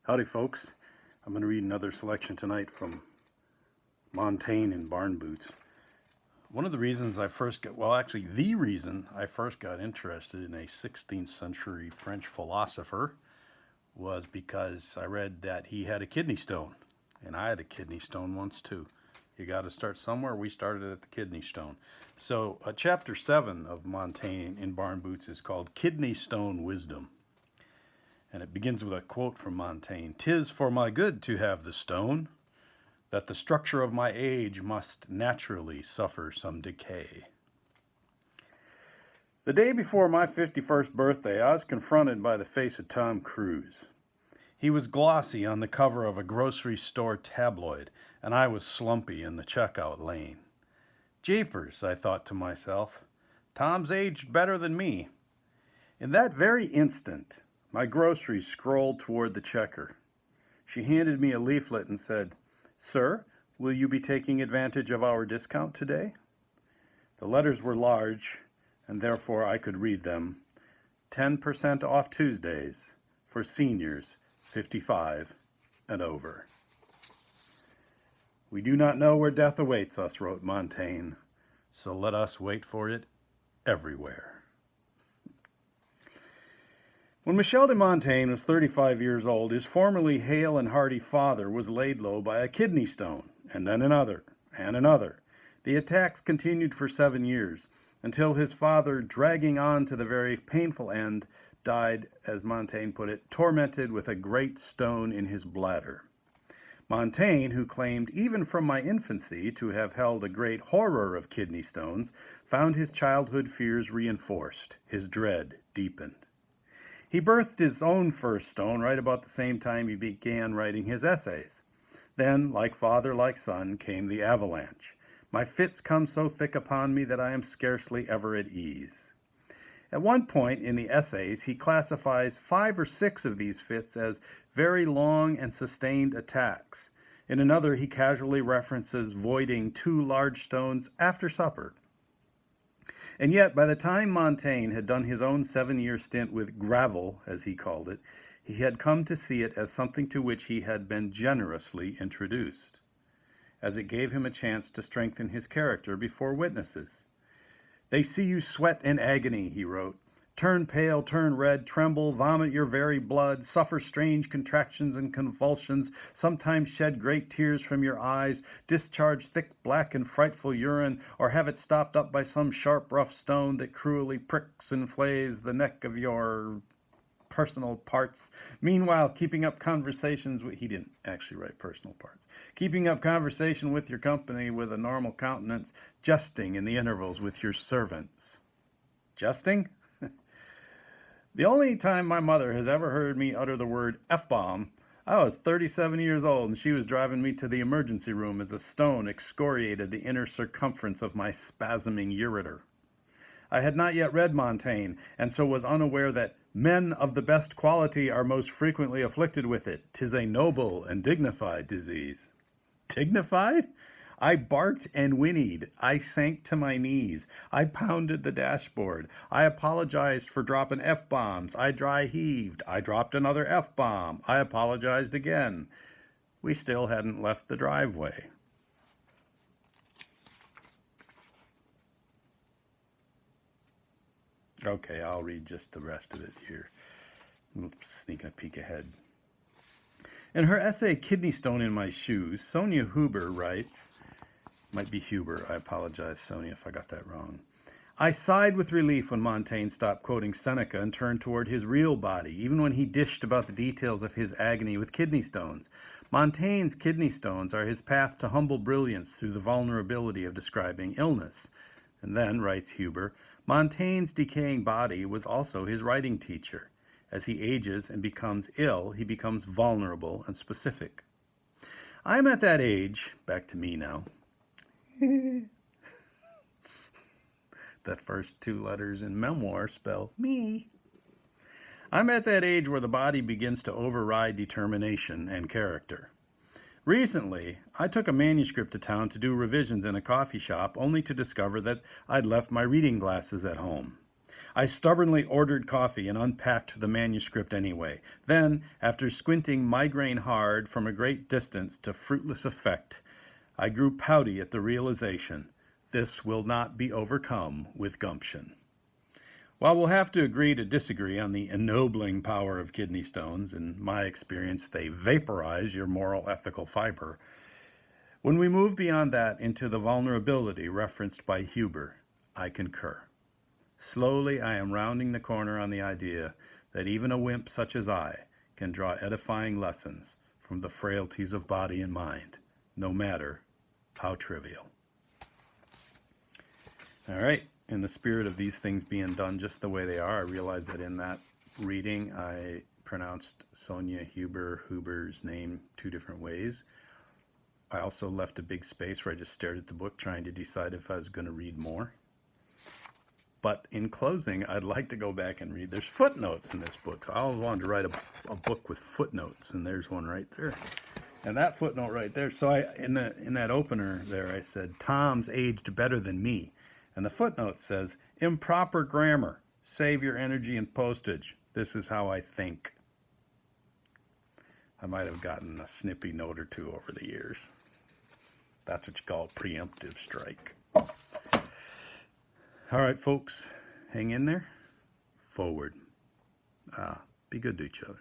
Howdy, folks. I'm going to read another selection tonight from Montaigne in Barn Boots. One of the reasons the reason I first got interested in a 16th century French philosopher was because I read that he had a kidney stone, and I had a kidney stone once too. You got to start somewhere. We started at the kidney stone. So chapter 7 of Montaigne in Barn Boots is called Kidney Stone Wisdom. And it begins with a quote from Montaigne. "'Tis for my good to have the stone, that the structure of my age must naturally suffer some decay." The day before my 51st birthday, I was confronted by the face of Tom Cruise. He was glossy on the cover of a grocery store tabloid, and I was slumpy in the checkout lane. Jeepers, I thought to myself, Tom's aged better than me. In that very instant, my groceries scrolled toward the checker. She handed me a leaflet and said, "Sir, will you be taking advantage of our discount today?" The letters were large, and therefore I could read them. 10% off Tuesdays for seniors 55 and over. "We do not know where death awaits us," wrote Montaigne, "so let us wait for it everywhere." When Michel de Montaigne was 35 years old, his formerly hale and hearty father was laid low by a kidney stone, and then another, and another. The attacks continued for 7 years, until his father, dragging on to the very painful end, died, as Montaigne put it, tormented with a great stone in his bladder. Montaigne, who claimed even from my infancy to have held a great horror of kidney stones, found his childhood fears reinforced, his dread deepened. He birthed his own first stone right about the same time he began writing his essays. Then, like father, like son, came the avalanche. "My fits come so thick upon me that I am scarcely ever at ease." At one point in the essays, he classifies 5 or 6 of these fits as very long and sustained attacks. In another, he casually references voiding 2 large stones after supper. And yet, by the time Montaigne had done his own 7-year stint with gravel, as he called it, he had come to see it as something to which he had been generously introduced, as it gave him a chance to strengthen his character before witnesses. "They see you sweat in agony," he wrote, "turn pale, turn red, tremble, vomit your very blood, suffer strange contractions and convulsions, sometimes shed great tears from your eyes, discharge thick, black, and frightful urine, or have it stopped up by some sharp, rough stone that cruelly pricks and flays the neck of your personal parts. Meanwhile, keeping up conversations with," he didn't actually write personal parts, "keeping up conversation with your company with a normal countenance, jesting in the intervals with your servants." Jesting? The only time my mother has ever heard me utter the word F-bomb, I was 37 years old, and she was driving me to the emergency room as a stone excoriated the inner circumference of my spasming ureter. I had not yet read Montaigne, and so was unaware that "men of the best quality are most frequently afflicted with it. 'Tis a noble and dignified disease." Dignified? I barked and whinnied. I sank to my knees. I pounded the dashboard. I apologized for dropping F-bombs. I dry heaved. I dropped another F-bomb. I apologized again. We still hadn't left the driveway. Okay, I'll read just the rest of it here. Sneaking a peek ahead. In her essay, "Kidney Stone in My Shoes," Sonia Huber writes, might be Huber, I apologize, Sonia, if I got that wrong. "I sighed with relief when Montaigne stopped quoting Seneca and turned toward his real body, even when he dished about the details of his agony with kidney stones. Montaigne's kidney stones are his path to humble brilliance through the vulnerability of describing illness." And then, writes Huber, "Montaigne's decaying body was also his writing teacher. As he ages and becomes ill, he becomes vulnerable and specific." I am at that age, back to me now. The first 2 letters in memoir spell me. I'm at that age where the body begins to override determination and character. Recently, I took a manuscript to town to do revisions in a coffee shop, only to discover that I'd left my reading glasses at home. I stubbornly ordered coffee and unpacked the manuscript anyway. Then, after squinting migraine hard from a great distance to fruitless effect, I grew pouty at the realization this will not be overcome with gumption. While we'll have to agree to disagree on the ennobling power of kidney stones, in my experience, they vaporize your moral ethical fiber. When we move beyond that into the vulnerability referenced by Huber, I concur. Slowly, I am rounding the corner on the idea that even a wimp such as I can draw edifying lessons from the frailties of body and mind, no matter how trivial. All right, in the spirit of these things being done just the way they are, I realize that in that reading I pronounced Sonia Huber's name two different ways. I also left a big space where I just stared at the book trying to decide if I was going to read more. But in closing, I'd like to go back and read. There's footnotes in this book. So I always wanted to write a book with footnotes, and there's one right there. And that footnote right there. So in that opener there, I said, Tom's aged better than me. And the footnote says, improper grammar. Save your energy and postage. This is how I think. I might have gotten a snippy note or two over the years. That's what you call a preemptive strike. All right, folks, hang in there. Forward. Be good to each other.